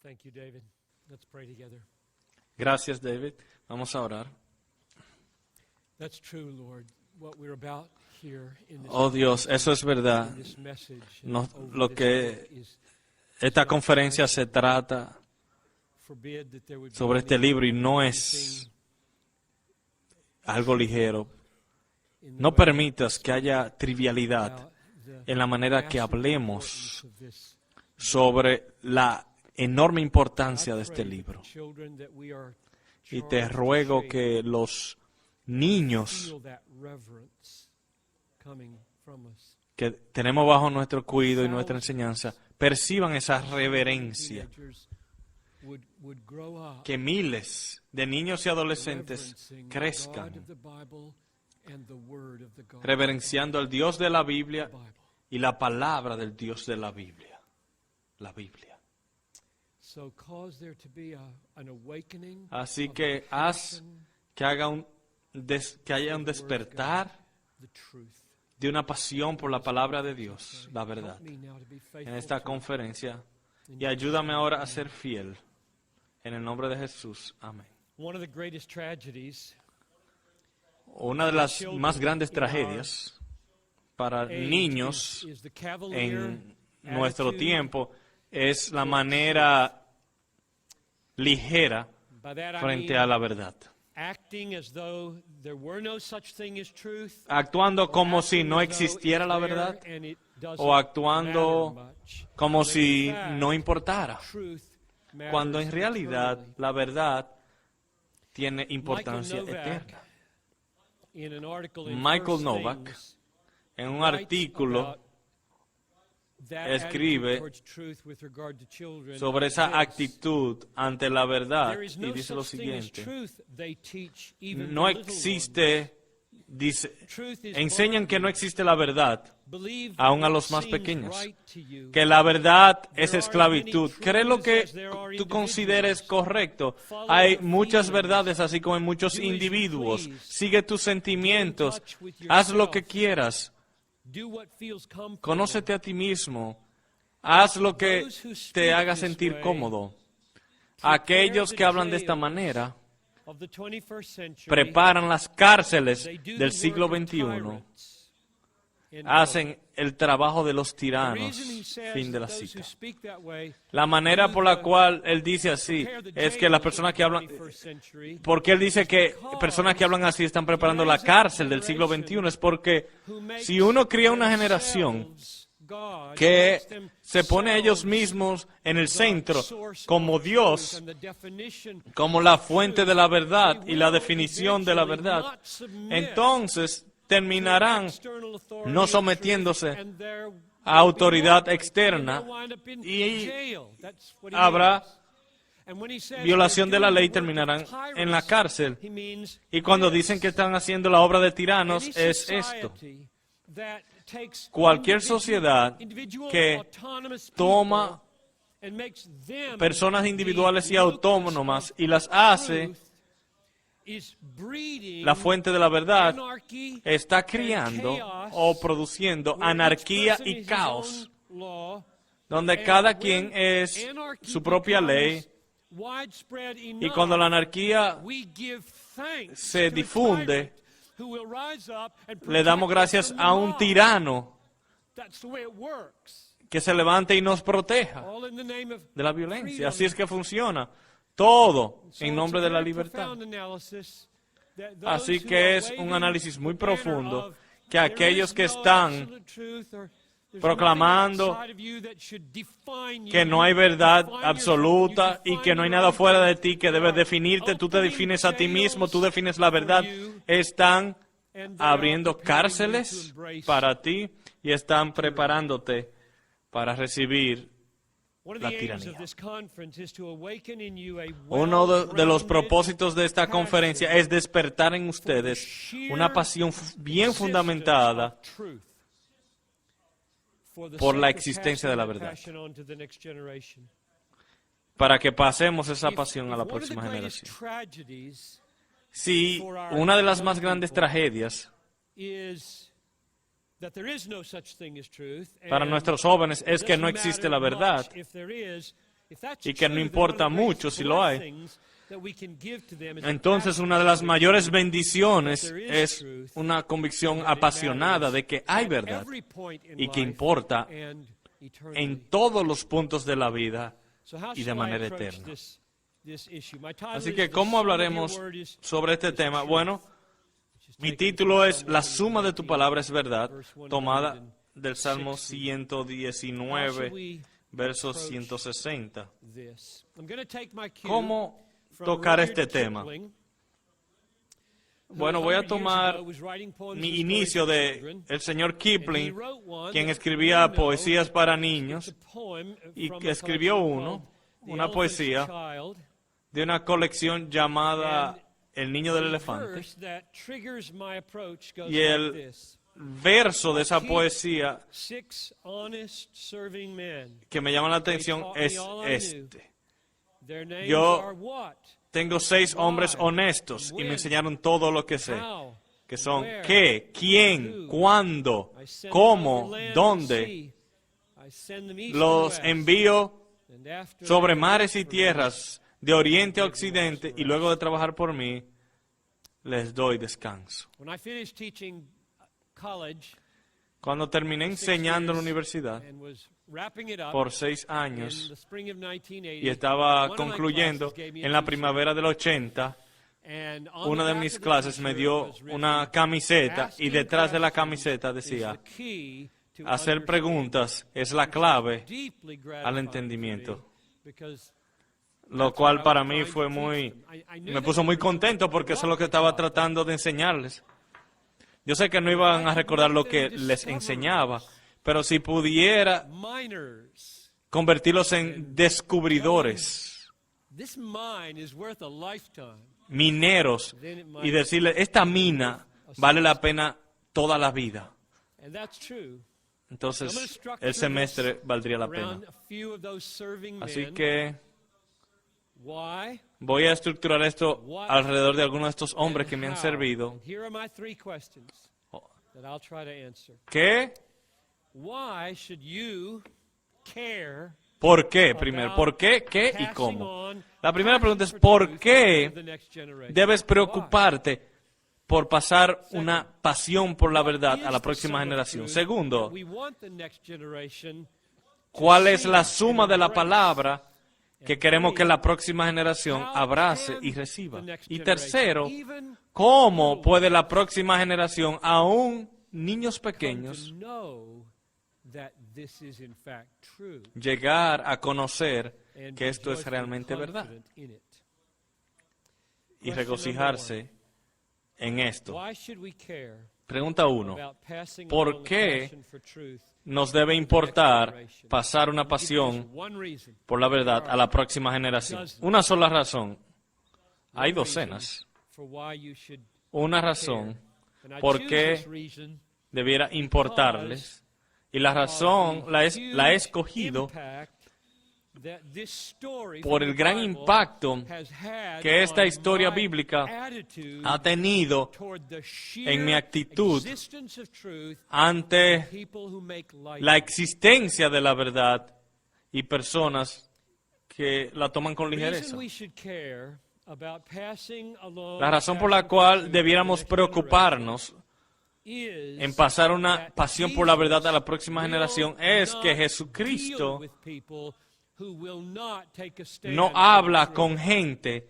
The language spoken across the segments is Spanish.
Thank you, David. Let's pray together. Gracias, David. Vamos a orar. That's true, Lord. What we're about here in this Oh Dios, eso es verdad. in this message Lo que esta conferencia se trata sobre este libro y no es algo ligero. No permitas que haya trivialidad en la manera que hablemos sobre la enorme importancia de este libro. Y te ruego que los niños que tenemos bajo nuestro cuidado y nuestra enseñanza perciban esa reverencia. Que miles de niños y adolescentes crezcan reverenciando al Dios de la Biblia y la palabra del Dios de la Biblia. La Biblia. Así que haz que haya un despertar de una pasión por la palabra de Dios, la verdad, en esta conferencia. Y ayúdame ahora a ser fiel. En el nombre de Jesús. Amén. Una de las más grandes tragedias para niños en nuestro tiempo es la manera ligera frente a la verdad. Actuando como si no existiera la verdad o actuando como si no importara, cuando en realidad la verdad tiene importancia eterna. Michael Novak, en un artículo, escribe sobre esa actitud ante la verdad y dice lo siguiente: no existe, enseñan que no existe la verdad, aún a los más pequeños, que la verdad es esclavitud. Cree lo que tú consideres correcto. Hay muchas verdades, así como hay muchos individuos. Sigue tus sentimientos, haz lo que quieras. Conócete a ti mismo. Haz lo que te haga sentir cómodo. Aquellos que hablan de esta manera preparan las cárceles del siglo XXI. Hacen el trabajo de los tiranos. Fin de la cita. La manera por la cual él dice así es que las personas que hablan, porque él dice que personas que hablan así están preparando la cárcel del siglo XXI, es porque si uno cría una generación que se pone a ellos mismos en el centro como Dios, como la fuente de la verdad y la definición de la verdad, entonces terminarán no sometiéndose a autoridad externa y habrá violación de la ley, terminarán en la cárcel. Y cuando dicen que están haciendo la obra de tiranos, es esto. Cualquier sociedad que toma personas individuales y autónomas y las hace la fuente de la verdad, está criando o produciendo anarquía y caos, donde cada quien es su propia ley. Y cuando la anarquía se difunde, le damos gracias a un tirano que se levante y nos proteja de la violencia. Así es que funciona. Todo en nombre de la libertad. Así que es un análisis muy profundo que aquellos que están proclamando que no hay verdad absoluta y que no hay nada fuera de ti que debes definirte, tú te defines a ti mismo, tú defines la verdad, están abriendo cárceles para ti y están preparándote para recibir la tiranía. Uno de los propósitos de esta conferencia es despertar en ustedes una pasión bien fundamentada por la existencia de la verdad, para que pasemos esa pasión a la próxima generación. Si una de las más grandes tragedias para nuestros jóvenes es que no existe la verdad, y que no importa mucho si lo hay, entonces una de las mayores bendiciones es una convicción apasionada de que hay verdad y que importa en todos los puntos de la vida y de manera eterna. Así que, ¿cómo hablaremos sobre este tema? Bueno, mi título es La suma de tu palabra es verdad, tomada del Salmo 119, versos 160. ¿Cómo tocar este tema? Bueno, voy a tomar mi inicio de el señor Kipling, quien escribía poesías para niños, y que escribió una poesía de una colección llamada El niño del elefante. Y el verso de esa poesía que me llama la atención es este. Yo tengo 6 hombres honestos y me enseñaron todo lo que sé, que son qué, quién, cuándo, cómo, dónde. Los envío sobre mares y tierras, de oriente a occidente, y luego de trabajar por mí, les doy descanso. Cuando terminé enseñando en la universidad por 6 años y estaba concluyendo en la primavera del 80, una de mis clases me dio una camiseta y detrás de la camiseta decía: hacer preguntas es la clave al entendimiento. Lo cual para mí fue me puso muy contento porque eso es lo que estaba tratando de enseñarles. Yo sé que no iban a recordar lo que les enseñaba, pero si pudiera convertirlos en descubridores, mineros, y decirles, esta mina vale la pena toda la vida, entonces el semestre valdría la pena. Así que voy a estructurar esto alrededor de algunos de estos hombres que me han servido. ¿Qué? ¿Por qué? Primero, ¿por qué? ¿Qué? ¿Y cómo? La primera pregunta es, ¿por qué debes preocuparte por pasar una pasión por la verdad a la próxima generación? Segundo, ¿cuál es la suma de la palabra que queremos que la próxima generación abrace y reciba? Y tercero, ¿cómo puede la próxima generación, aún niños pequeños, llegar a conocer que esto es realmente verdad y regocijarse en esto? Pregunta 1. ¿Por qué nos debe importar pasar una pasión por la verdad a la próxima generación? Una sola razón. Hay docenas. Una razón por qué debiera importarles, y la razón la he escogido por el gran impacto que esta historia bíblica ha tenido en mi actitud ante la existencia de la verdad y personas que la toman con ligereza. La razón por la cual debiéramos preocuparnos en pasar una pasión por la verdad a la próxima generación es que Jesucristo no habla con gente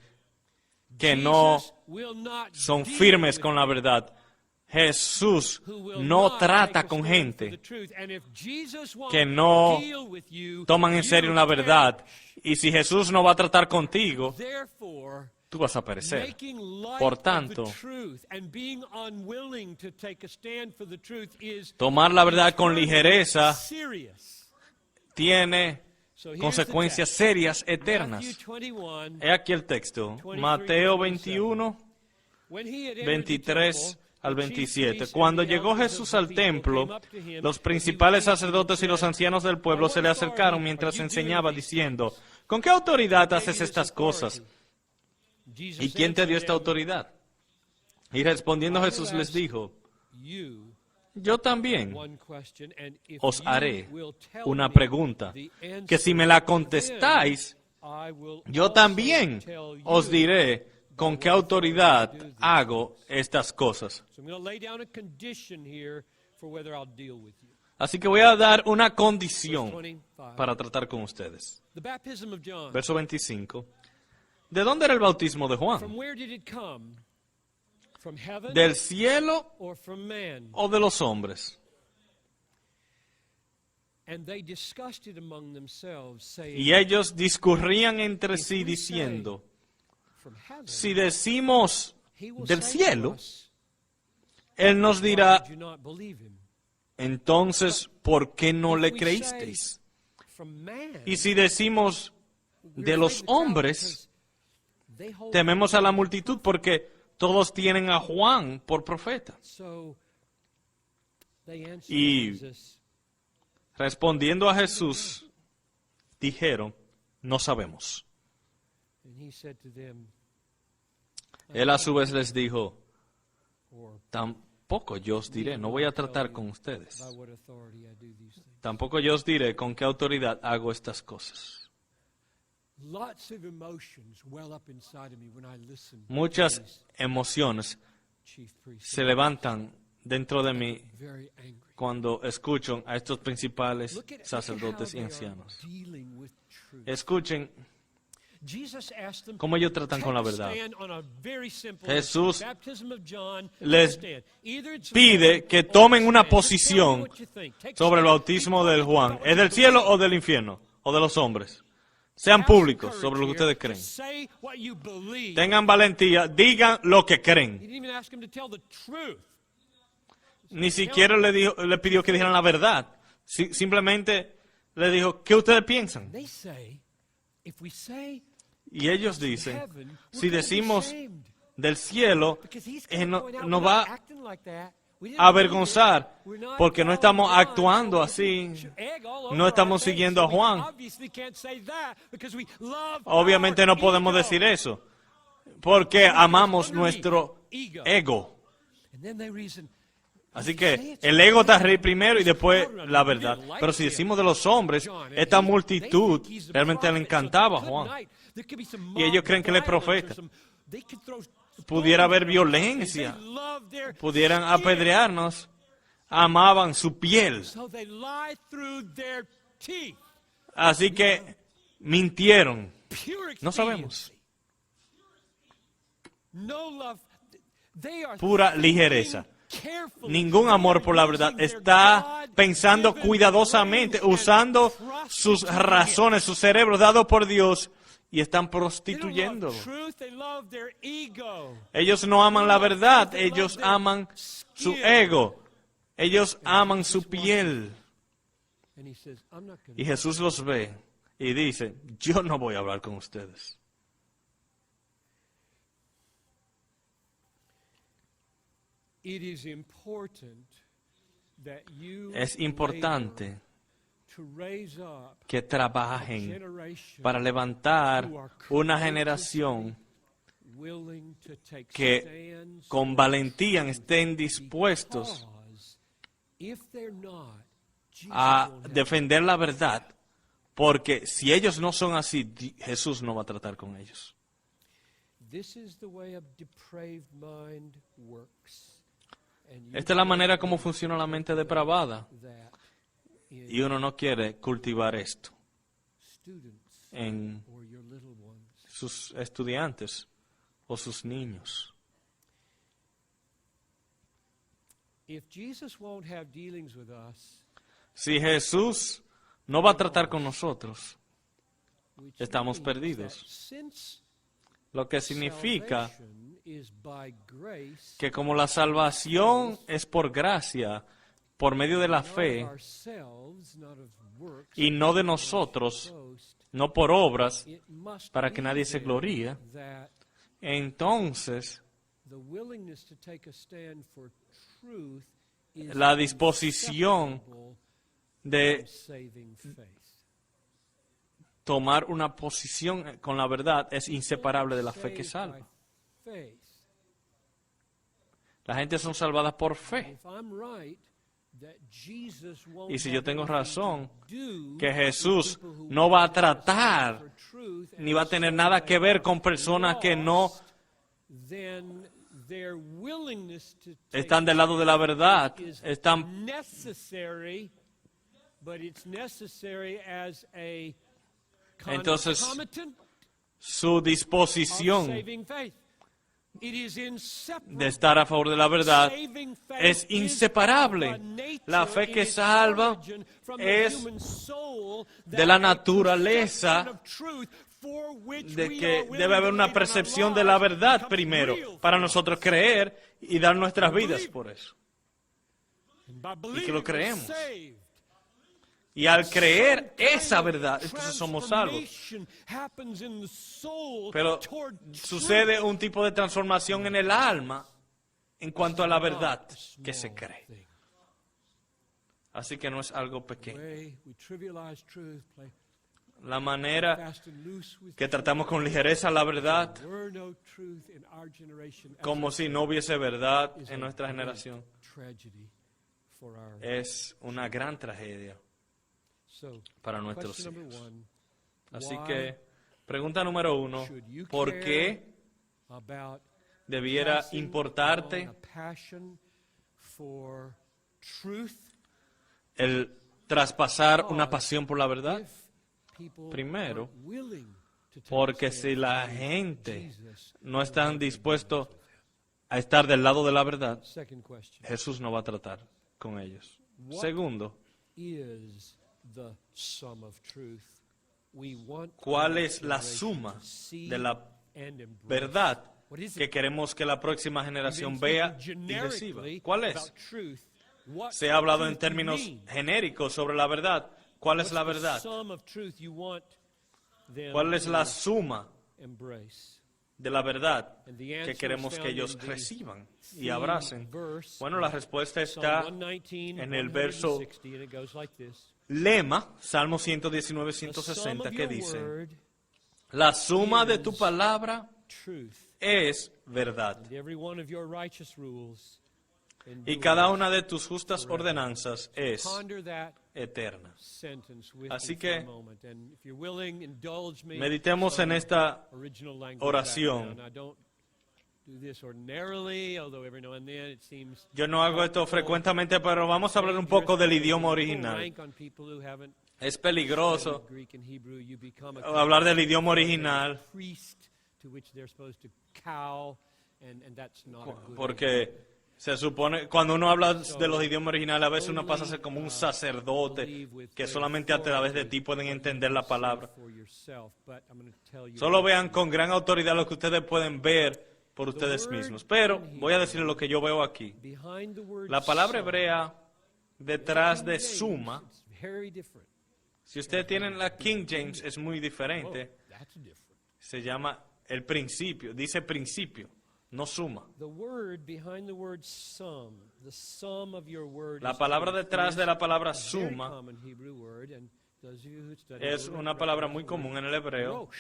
que no son firmes con la verdad. Jesús no trata con gente que no toman en serio la verdad. Y si Jesús no va a tratar contigo, tú vas a perecer. Por tanto, tomar la verdad con ligereza tiene consecuencias serias, eternas. He aquí el texto, Mateo 21, 23 al 27. Cuando llegó Jesús al templo, los principales sacerdotes y los ancianos del pueblo se le acercaron mientras enseñaba, diciendo: ¿con qué autoridad haces estas cosas? ¿Y quién te dio esta autoridad? Y respondiendo Jesús les dijo: yo también one question, and if os you haré will tell una me pregunta, the que si answer, me la then contestáis, I will yo also también tell os you diré con by qué what autoridad authority I do these hago things. estas cosas. So I'm going to lay down a condition here for whether I'll deal with you. Así que voy a dar una Verse condición 25. para tratar con ustedes. The baptism of John. Verso 25. ¿De dónde era el bautismo de From Juan? where did it come? From heaven ¿Del cielo or from man? o de los hombres? And they discussed it among themselves, saying, Y ellos discurrían entre If sí we diciendo, from heaven, si decimos he will del say to cielo, us, Él nos why dirá, did you not believe him? entonces, ¿por qué no If le we creísteis? From man, Y si decimos we're de los afraid of the crowd hombres, because they hold tememos a la him. multitud porque todos tienen a Juan por profeta. So they answered Y Jesus, respondiendo a Jesús, dijeron, no sabemos. and he said to them, Él a su vez les dijo, or tampoco yo os diré, no voy a tratar con ustedes. by what authority I do these things. Tampoco yo os diré con qué autoridad hago estas cosas. Lots of emotions well up inside of me when I listen to Muchas these emociones chief priests. se levantan dentro de mí Very angry. cuando escucho a estos principales Look at how sacerdotes y they are ancianos. dealing with truth. Escuchen Jesus asked them, cómo ellos tratan con la take a verdad. stand on a very simple Jesús issue. Baptism of John, les take a stand. Either it's pide from que heaven tomen or una it's man. Just tell me posición what you think. Take a sobre el stand. bautismo Be del public Juan. about ¿Es what del you cielo believe. o del infierno? ¿O de los hombres? Sean Have some públicos courage sobre lo que here ustedes to creen. say what you believe. Tengan valentía, digan lo que He creen. didn't even ask him to tell the truth. Ni siquiera le pidió que dijeran la verdad. Simplemente le dijo, ¿qué ustedes piensan? They say, if we say Y ellos from dicen, heaven, we're si gonna be decimos shamed. del cielo, Because he's gonna no, point out nos we're va not acting like that. We didn't a believe it. avergonzar, We're not porque no following estamos John, actuando so así, it's egg all over no estamos our face, siguiendo a so we Juan. obviously can't say that because we love Obviamente our no podemos ego. decir eso, porque amamos nuestro ego. And then they reason, Así que el ego está primero y después la verdad. Pero si decimos de los hombres, esta multitud realmente le encantaba a Juan. Y ellos creen que él es profeta. Pudiera haber violencia, pudieran apedrearnos. Amaban su piel. Así que mintieron. No sabemos. Pura ligereza. Ningún amor por la verdad. Está pensando cuidadosamente, usando sus razones, su cerebro dado por Dios, y están prostituyéndolo. Ellos no aman la verdad, ellos aman su ego. Ellos aman su piel. Y Jesús los ve y dice, yo no voy a hablar con ustedes. Es importante que trabajen para levantar una generación que con valentía estén dispuestos a defender la verdad, porque si ellos no son así, Jesús no va a tratar con ellos. Esta es la manera como funciona la mente depravada. Y uno no quiere cultivar esto en sus estudiantes o sus niños. Si Jesús no va a tratar con nosotros, estamos perdidos. Lo que significa que como la salvación es por gracia, por medio de la fe, y no de nosotros, no por obras, para que nadie se gloríe, entonces la disposición de tomar una posición con la verdad es inseparable de la fe que salva. La gente son salvadas por fe. Y si yo tengo razón, que Jesús no va a tratar ni va a tener nada que ver con personas que no están del lado de la verdad, están entonces su disposición de estar a favor de la verdad es inseparable. La fe que salva es de la naturaleza de que debe haber una percepción de la verdad primero para nosotros creer y dar nuestras vidas por eso. Y que lo creemos. Y al creer esa verdad, entonces somos salvos. Pero sucede un tipo de transformación en el alma en cuanto a la verdad que se cree. Así que no es algo pequeño. La manera que tratamos con ligereza la verdad, como si no hubiese verdad en nuestra generación, es una gran tragedia para nuestros hijos. Así que, pregunta número 1, ¿por qué debiera importarte el traspasar una pasión por la verdad? Primero, porque si la gente no está dispuesto a estar del lado de la verdad, Jesús no va a tratar con ellos. Segundo, ¿cuál es la suma de la verdad que queremos que la próxima generación vea y reciba? ¿Cuál es? Se ha hablado en términos genéricos sobre la verdad. ¿Cuál es la verdad? ¿Cuál es la suma de la verdad que queremos que ellos reciban y abracen? Bueno, la respuesta está en el verso lema, Salmo 119, 160, que dice: la suma de tu palabra es verdad, y cada una de tus justas ordenanzas es eterna. Así que meditemos en esta oración. Yo no hago esto frecuentemente, pero vamos a hablar un poco del idioma original. Es peligroso hablar del idioma original porque se supone, cuando uno habla de los idiomas originales, a veces uno pasa a ser como un sacerdote que solamente a través de ti pueden entender la palabra. Solo vean con gran autoridad lo que ustedes pueden ver por ustedes mismos. Pero voy a decirles lo que yo veo aquí. La palabra hebrea detrás de suma, si ustedes tienen la King James, es muy diferente. Se llama el principio, dice principio. No suma. La palabra detrás de la palabra suma es una palabra muy común en el hebreo.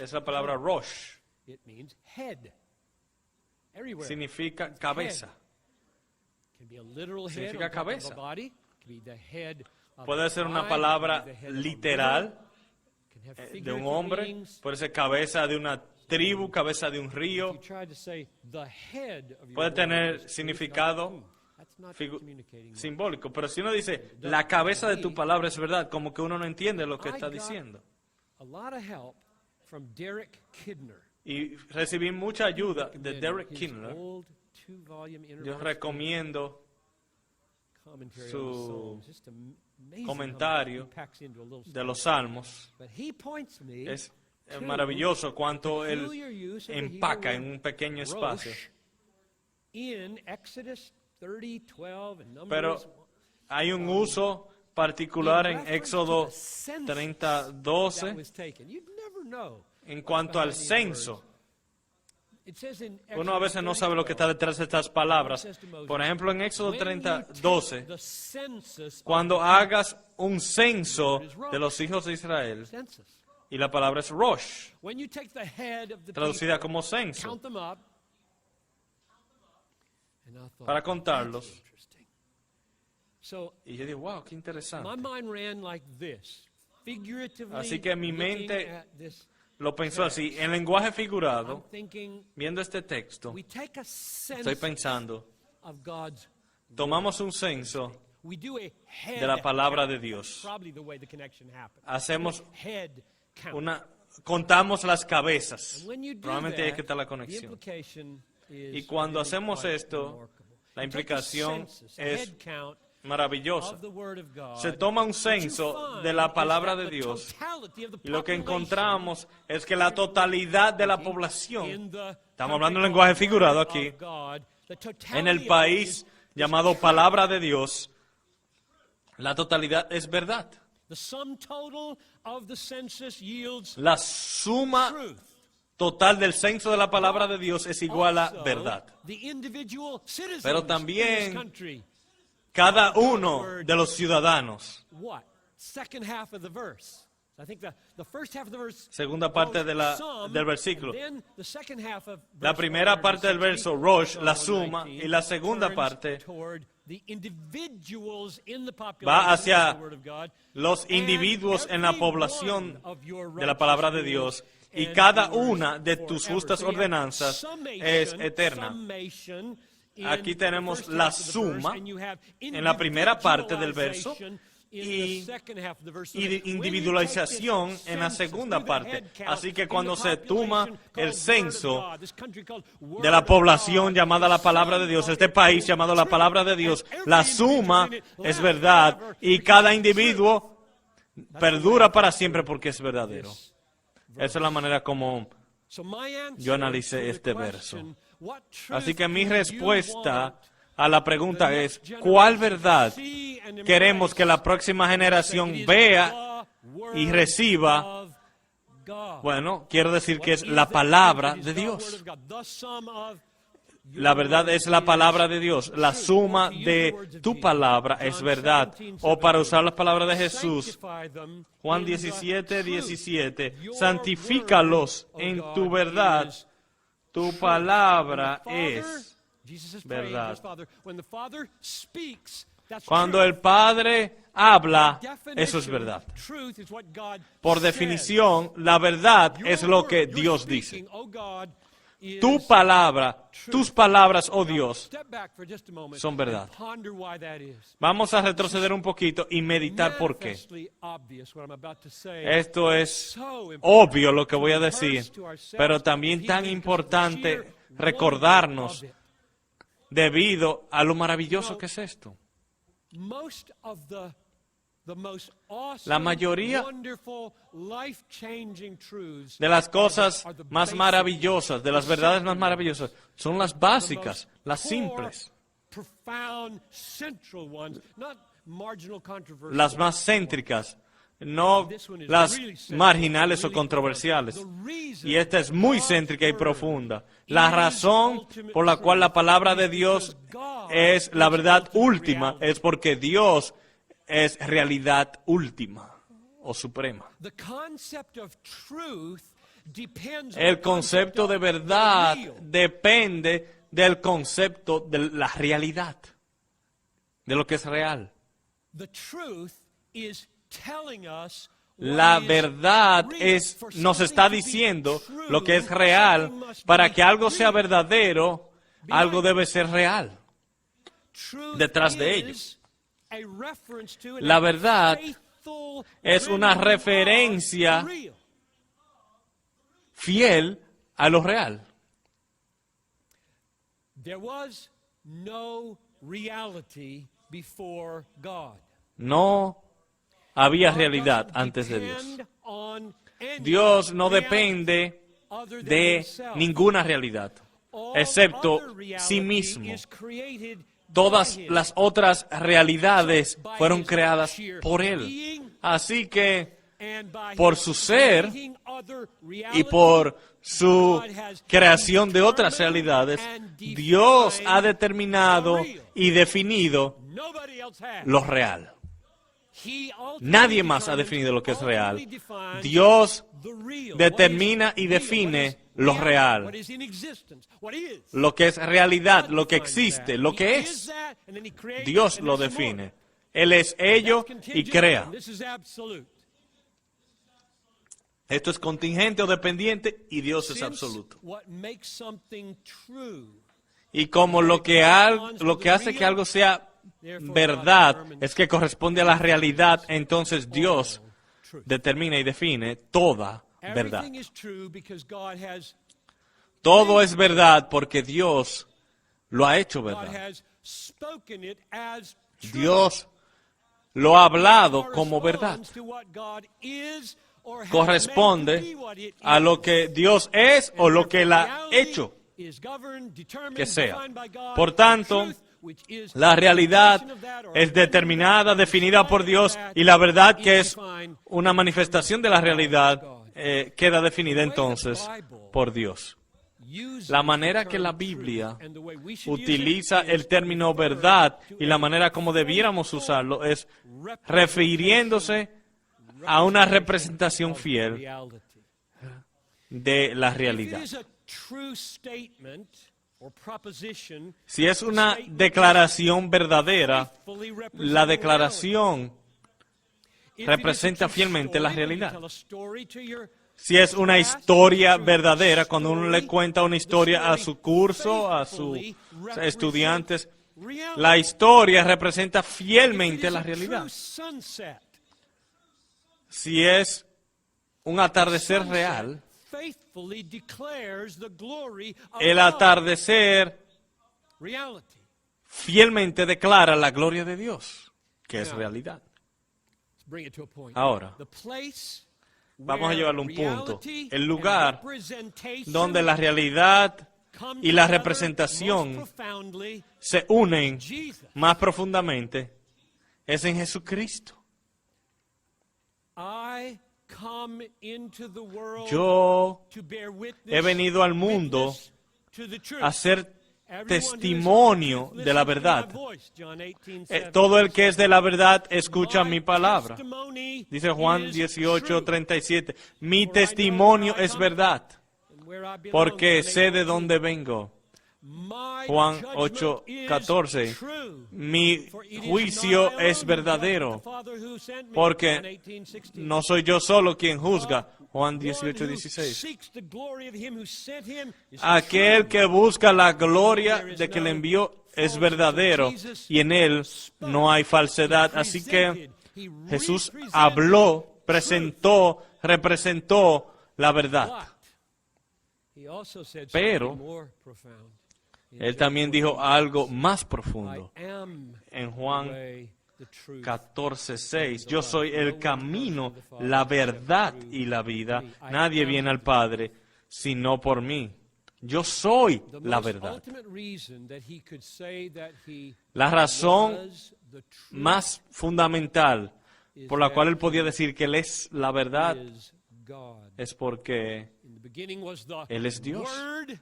Es la palabra rosh. Significa cabeza. Significa cabeza. Puede ser una palabra literal de un hombre, puede ser cabeza de una tribu, cabeza de un río. Puede tener significado simbólico, pero si uno dice la cabeza de tu palabra es verdad, como que uno no entiende lo que está diciendo. Y recibí mucha ayuda de Derek Kidner. Yo recomiendo su comentario de los Salmos. Es maravilloso cuánto él empaca en un pequeño espacio. Pero hay un uso particular en Éxodo 30:12 en cuanto al censo. Uno a veces no sabe lo que está detrás de estas palabras. Por ejemplo, en Éxodo 30:12, cuando hagas un censo de los hijos de Israel, y la palabra es rosh, traducida como censo, para contarlos. Y yo digo, wow, qué interesante. My mind ran like this, figuratively Así que mi looking mente at this, lo pensó así, en lenguaje I'm figurado, thinking, viendo este texto, we take a estoy sense pensando, of God's tomamos un censo we do a head de la palabra count. de Dios. Probably the way the connection happened. Hacemos Head count. contamos las cabezas. And when you do Probablemente ahí that, que está la the conexión. implication is Y cuando really hacemos quite esto, remarkable. la You take a implicación census, a es head count maravillosa. of the Word of God. Se toma un What you censo find de la is palabra that de the Dios totality of the y lo que population encontramos es que la totalidad de la in población, the estamos hablando en country lenguaje called figurado Word aquí, of God, the en el totality país is llamado truth. palabra de Dios, la totalidad es verdad. The sum total of the census yields La suma truth. total del censo de la palabra de Dios es igual a Also, verdad. the individual citizens Pero in también this country. Cada uno de los ciudadanos, What? Second half of the verse. I think the first half of the verse segunda parte goes sum, del versículo. and then the second half of La verse primera parte del 160, verso, Rosh, la Psalm suma, 119, y la segunda turns parte toward the individuals in the va population hacia of the Word of God, los and individuos en la every población one of your de la palabra de righteous Dios, rules y and cada yours una de tus forever. justas So you have ordenanzas summation, es eterna. summation in Aquí the tenemos first la half of the verse, suma and you have en la primera parte del verso individualization in y the second half of the verse. So y that when you take individualización this en la census, segunda do the parte. head count Así que in cuando the se toma population el called censo Word of God, this country called Word de la of población God, llamada la the palabra de sum Dios, of este it país is llamado la truth, palabra de Dios, and every la individual suma in it es lasts verdad forever y because cada it's true. individuo perdura para siempre porque es verdadero. This Esa es la manera como So my answer yo analicé to the este question, verso. what truth Así que mi do you respuesta want a la pregunta es, ¿cuál verdad queremos que la próxima generación vea y reciba? Bueno, quiero decir que es la palabra de Dios. La verdad es la palabra de Dios. La suma de tu palabra es verdad. O para usar las palabras de Jesús, Juan 17:17, santifícalos en tu verdad. Tu palabra es verdad. Cuando el Padre habla, eso es verdad. Por definición, la verdad es lo que Dios dice. Tu palabra, tus palabras, oh Dios, son verdad. Vamos a retroceder un poquito y meditar por qué. Esto es obvio lo que voy a decir, pero también tan importante recordarnos debido a lo maravilloso que es esto. La mayoría de las cosas más maravillosas, de las verdades más maravillosas, son las básicas, las simples, las más céntricas, no las marginales o controversiales. Y esta es muy céntrica y profunda. La razón por la cual la palabra de Dios es la verdad última es porque Dios es realidad última o suprema. El concepto de verdad depende del concepto de la realidad, de lo que es real. La verdad nos está diciendo lo que es real. Para que algo sea verdadero, algo debe ser real detrás de ello. La verdad es una referencia fiel a lo real. No había realidad antes de Dios. Dios no depende de ninguna realidad, excepto sí mismo. Todas las otras realidades fueron creadas por Él. Así que, por su ser y por su creación de otras realidades, Dios ha determinado y definido lo real. Nadie más ha definido lo que es real. Dios determina y define lo real, lo que es realidad, lo que existe, lo que es. Dios lo define. Él es ello y crea. This is absolute. Esto es contingente o dependiente y Dios es Since absoluto. what makes something true, Y como lo que hace que algo sea verdad es que corresponde a la realidad, entonces Dios determina y define toda verdad. everything is true because God has Todo es verdad porque Dios lo ha hecho God verdad. has spoken it as true. Dios lo ha hablado como verdad. Corresponds to what God is or has Corresponde made to be what it a lo is. que Dios es o lo que Él ha Reality hecho is governed, determined, que sea. defined by God. Por tanto, Truth, which is la realidad the definition of that, or es determinada, definida por Dios, y la verdad, que es una manifestación de la realidad, queda definida entonces por Dios. uses La manera the que la term Biblia truth, and the way we should use utiliza it el is término to refer verdad to y la a manera como debiéramos faithful usarlo es refiriéndose a una representación of fiel reality. de la If it realidad. is a true statement or proposition, Si es una declaración verdadera, faithfully la representing declaración reality. If it is a representa true fielmente la story, when you realidad. tell a story to your Si es una class, historia it's a true verdadera, cuando uno le story, cuenta una the historia a story su curso, a faithfully sus estudiantes, reality. la historia representa If it fielmente is la a realidad. true sunset, Si es un atardecer sunset real, faithfully declares the glory of el God. atardecer Reality. fielmente declara la gloria de Dios, que es realidad. Let's bring it to a point. Ahora, The place vamos a where llevarlo a un punto. reality El lugar and representation donde la realidad come y la together representación most profoundly, se unen Jesus. más profundamente es en Jesucristo. I come into the world Yo to bear witness, he venido al mundo witness to the truth. a ser Everyone who is testimonio of the truth de la listens to my verdad. voice, John 18:7. Todo el que es de la verdad escucha My mi palabra. testimony Dice Juan is 18:37. Mi For I know testimonio where I es come verdad, from and where I belong, porque John sé de 8:14. dónde vengo. My Juan judgment 8:14. is true. Mi For it is juicio not I alone es who verdadero, judge, but the Father who sent me. porque John 18:16. no soy yo solo quien juzga. Juan One who 18:16. seeks the glory of him who sent him is Aquel true. que busca la gloria de que le envió es verdadero y en él no hay falsedad. Así que Jesús habló, presentó, representó la verdad. But he also said Pero something more profound. Él también dijo algo más I profundo. am En the Juan way, the truth. 14:6, yo soy el camino, la verdad y la vida. Nadie viene al Padre sino por mí. Yo soy The la most verdad. ultimate reason that he could say that he La razón was the truth más fundamental por la cual él podía decir que él es la verdad is God. es porque In the beginning was the Él es Dios. Word.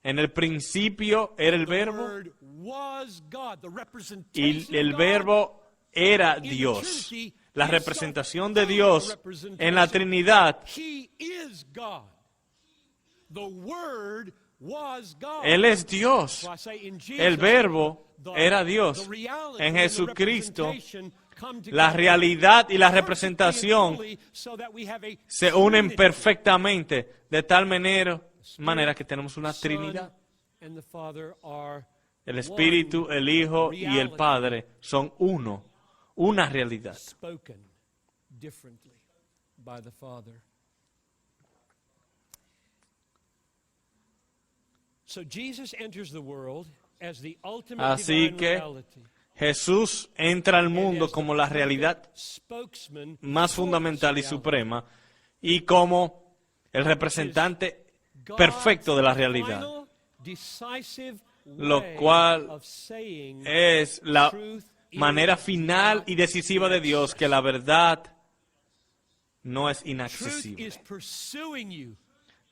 en el principio era el The verbo Word was God, the representation y el of God. verbo era Dios. La representación de Dios en la Trinidad. He is God. The Word was God. Él es Dios. So I say in Jesus, El verbo the- era Dios. the reality En and the Jesucristo, representation come la together realidad y la perfectly and representación fully so that we have a se unen Trinity. perfectamente de tal manera que tenemos una Son Trinidad. and the Father are El Espíritu, el Hijo y el Padre son uno, una realidad. spoken differently by the Father. So Jesus enters the world as the ultimate Así divine que reality. Jesús entra al and mundo as the como la perfect realidad spokesman más for fundamental y this suprema y como el representante perfecto de la reality. realidad, God's final, decisive lo way cual of saying es la truth manera is final not y decisiva de Dios que la verdad no es Truth inaccesible. is pursuing you.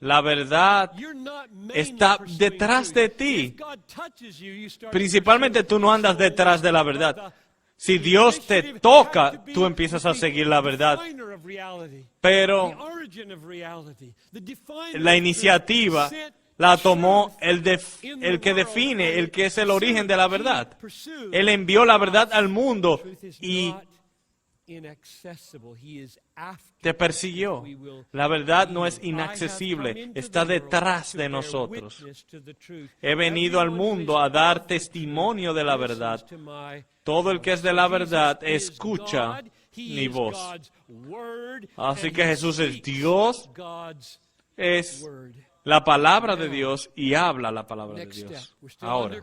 La verdad You're not mainly está pursuing detrás truth. de ti. If God touches you, you start Principalmente tú no andas pursuing detrás de la truth. verdad. But Si the Dios te initiative toca, had to be tú empiezas a the seguir la verdad. definer of reality, Pero the origin of reality, the definer la of iniciativa, truth, sent la tomó el que define, el que es el origen de la verdad. Él envió la verdad al mundo y te persiguió. La verdad no es inaccesible, está detrás de nosotros. He venido al mundo a dar testimonio de la verdad. Todo el que es de la verdad escucha mi voz. Así que Jesús es Dios, es la palabra de Dios y habla la palabra de Dios. Ahora,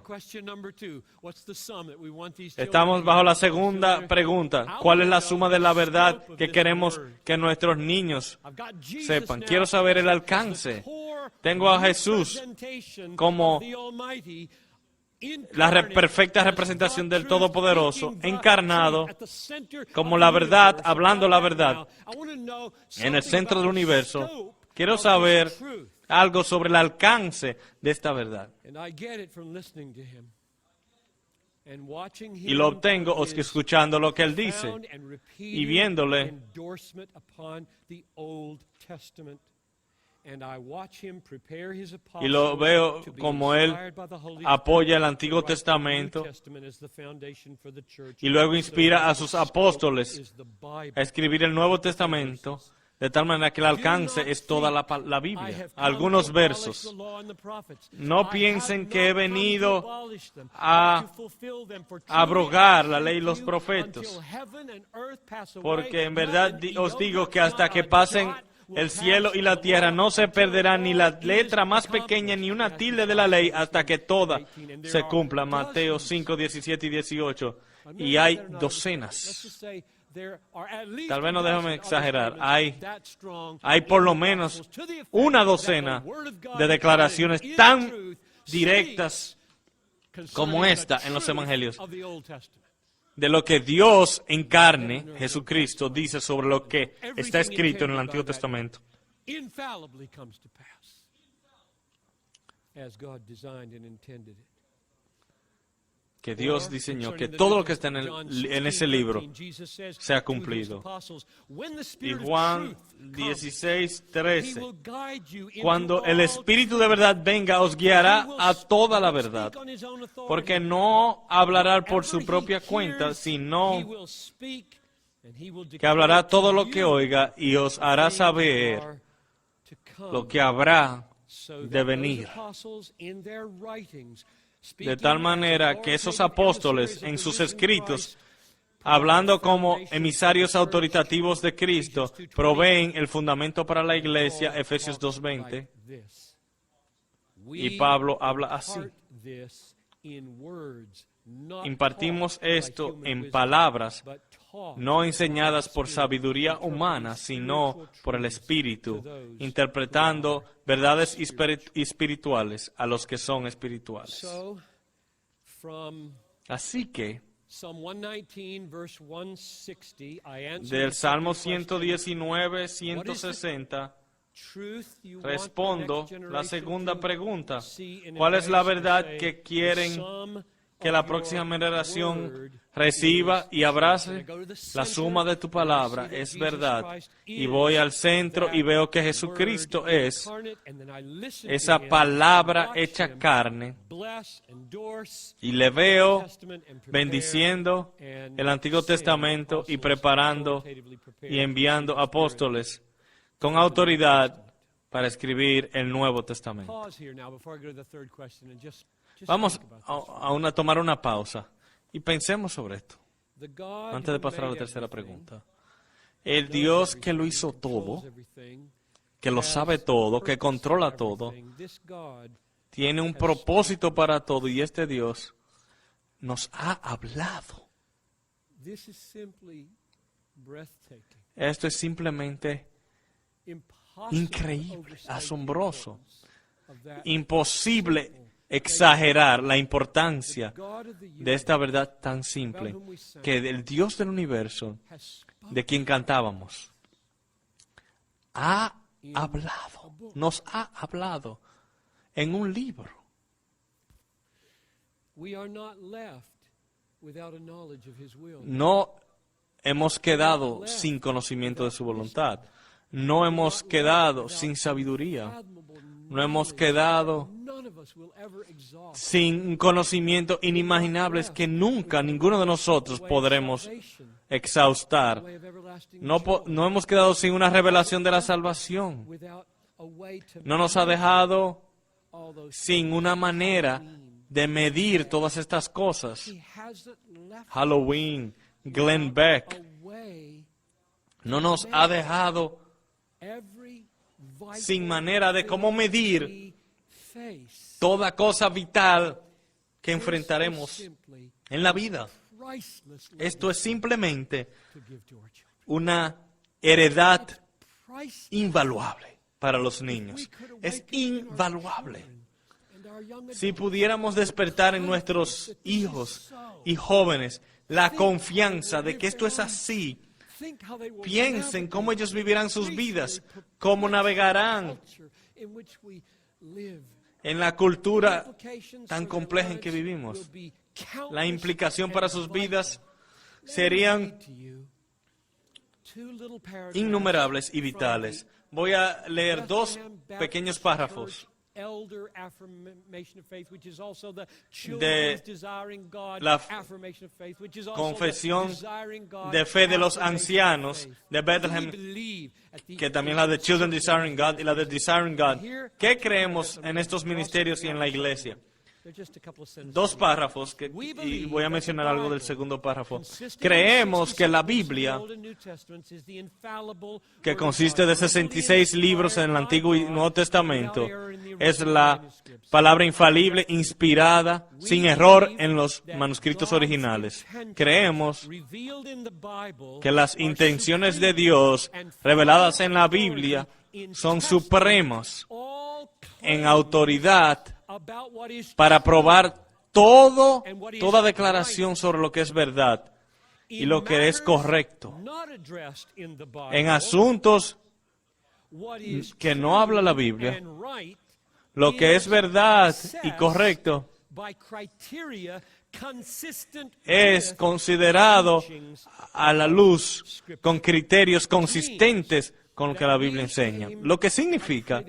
estamos bajo la segunda pregunta. ¿Cuál es la suma de la verdad que queremos que nuestros niños sepan? Quiero saber el alcance. Tengo a Jesús como la perfecta representación del Todopoderoso, encarnado como la verdad, hablando la verdad, en el centro del universo. Quiero saber algo sobre el alcance de esta verdad. Y lo obtengo escuchando lo que Él dice y viéndole. Y lo veo como Él apoya el Antiguo Testamento y luego inspira a sus apóstoles a escribir el Nuevo Testamento, de tal manera que el alcance es toda la Biblia. Algunos versos. No piensen que he venido a abrogar la ley y los profetas, porque en verdad os digo que hasta que pasen el cielo y la tierra no se perderá ni la letra más pequeña ni una tilde de la ley hasta que toda se cumpla. Mateo 5, 17 y 18. Y hay docenas. Tal vez no déjame exagerar. Hay por lo menos una docena de declaraciones tan directas como esta en los evangelios, de lo que Dios en carne, Jesucristo, dice sobre lo que está escrito en el Antiguo Testamento. Que Dios diseñó, que todo lo que está en ese libro sea cumplido. Y Juan 16, 13. Cuando el Espíritu de verdad venga, os guiará a toda la verdad, porque no hablará por su propia cuenta, sino que hablará todo lo que oiga y os hará saber lo que habrá de venir. De tal manera que esos apóstoles en sus escritos, hablando como emisarios autoritativos de Cristo, proveen el fundamento para la iglesia, Efesios 2:20. Y Pablo habla así. Impartimos esto en palabras, no enseñadas por sabiduría humana, sino por el Espíritu, interpretando verdades espirituales a los que son espirituales. Así que, del Salmo 119, 160, respondo la segunda pregunta. ¿Cuál es la verdad que quieren que la próxima generación reciba y abrace? La suma de tu palabra es verdad. Y voy al centro y veo que Jesucristo es esa palabra hecha carne. Y le veo bendiciendo el Antiguo Testamento y preparando y enviando apóstoles con autoridad para escribir el Nuevo Testamento. Vamos a tomar una pausa y pensemos sobre esto, antes de pasar a la tercera pregunta. El Dios que lo hizo todo, que lo sabe todo, que controla todo, tiene un propósito para todo, y este Dios nos ha hablado. Esto es simplemente increíble, asombroso, imposible exagerar la importancia de esta verdad tan simple, que el Dios del universo, de quien cantábamos, ha hablado, nos ha hablado en un libro. No hemos quedado sin conocimiento de su voluntad. no hemos quedado sin sabiduría. No hemos quedado sin conocimiento inimaginables que nunca ninguno de nosotros podremos exhaustar. No hemos quedado sin una revelación de la salvación. No nos ha dejado sin una manera de medir todas estas cosas. Halloween, Glenn Beck, no nos ha dejado sin manera de cómo medir toda cosa vital que enfrentaremos en la vida. Esto es simplemente una heredad invaluable para los niños. Es invaluable. Si pudiéramos despertar en nuestros hijos y jóvenes la confianza de que esto es así, piensen cómo ellos vivirán sus vidas, cómo navegarán en la cultura tan compleja en que vivimos. La implicación para sus vidas serían innumerables y vitales. Voy a leer 2 pequeños párrafos de la Confesión de Fe de los Ancianos de Bethlehem, que también la de Children Desiring God y la de Desiring God. ¿Qué creemos en estos ministerios y en la iglesia? 2 párrafos, y voy a mencionar algo del segundo párrafo. Creemos que la Biblia, que consiste de 66 libros en el Antiguo y Nuevo Testamento, es la palabra infalible, inspirada, sin error en los manuscritos originales. Creemos que las intenciones de Dios reveladas en la Biblia son supremas en autoridad para probar toda declaración sobre lo que es verdad y lo que es correcto. En asuntos que no habla la Biblia, lo que es verdad y correcto es considerado a la luz con criterios consistentes con lo que la Biblia enseña. Lo que significa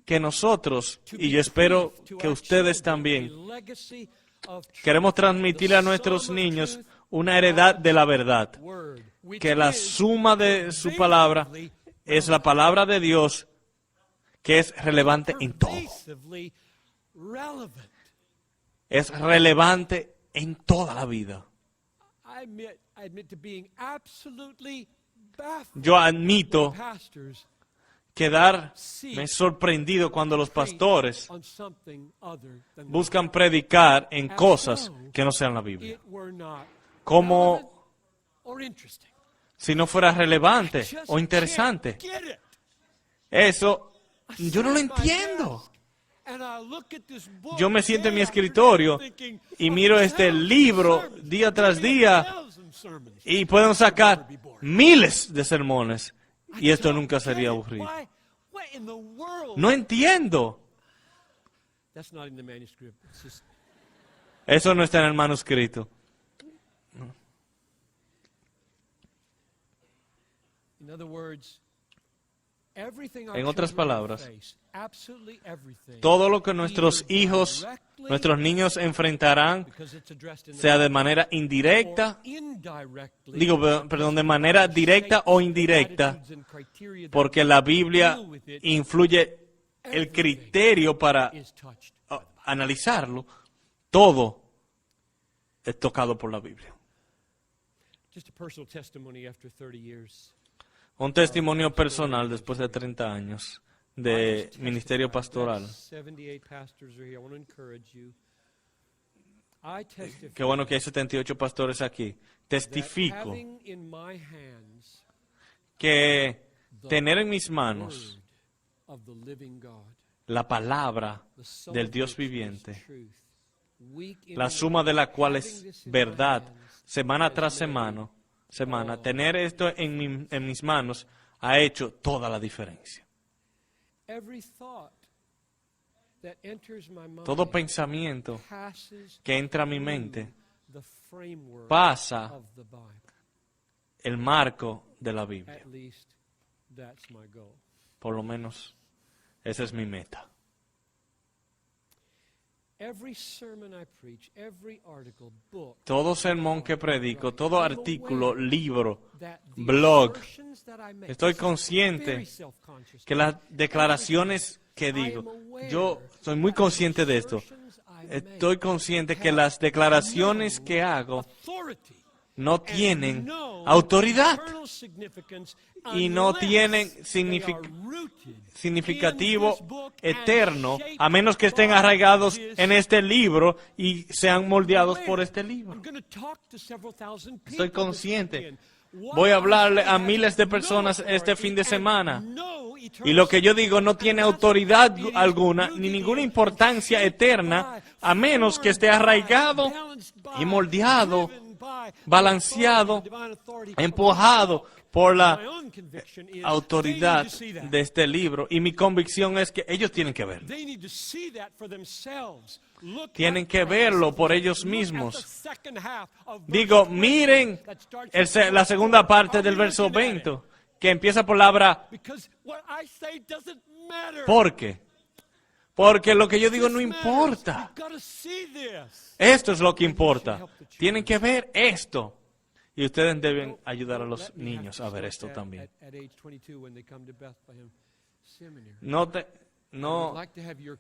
que nosotros, y yo espero que ustedes también, queremos transmitirle a nuestros niños una heredad de la verdad, que la suma de su palabra es la palabra de Dios, que es relevante en todo. Es relevante en toda la vida. Yo admito quedarme sorprendido cuando los pastores buscan predicar en cosas que no sean la Biblia. Como si no fuera relevante o interesante. Eso, yo no lo entiendo. Yo me siento en mi escritorio y miro este libro día tras día y pueden sacar miles de sermones. Y esto nunca sería aburrido. No entiendo. Eso no está en el manuscrito. En otras palabras, todo lo que nuestros hijos, nuestros niños enfrentarán, sea de manera indirecta, de manera directa o indirecta, porque la Biblia influye el criterio para analizarlo, todo es tocado por la Biblia. Un testimonio personal después de 30 años de ministerio pastoral. Qué bueno que hay 78 pastores aquí. Testifico que tener en mis manos la palabra del Dios viviente, la suma de la cual es verdad, semana tras semana, tener esto en mis manos ha hecho toda la diferencia. Todo pensamiento que entra a mi mente pasa el marco de la Biblia. Por lo menos, esa es mi meta. Todo sermón que predico, todo artículo, libro, blog, estoy consciente que las declaraciones que digo, yo soy muy consciente de esto, estoy consciente que las declaraciones que hago no tienen autoridad y no tienen significativo eterno, a menos que estén arraigados en este libro y sean moldeados por este libro. Estoy consciente. Voy a hablarle a miles de personas este fin de semana. Y lo que yo digo no tiene autoridad alguna, ni ninguna importancia eterna, a menos que esté arraigado y moldeado, balanceado, empujado por la autoridad de este libro. Y mi convicción es que ellos tienen que verlo. Tienen que verlo por ellos mismos. Digo, miren la segunda parte del verso 20, que empieza por la palabra ¿por qué? Porque lo que yo digo no importa. Esto es lo que importa. Tienen que ver esto. Y ustedes deben ayudar a los niños a ver esto también.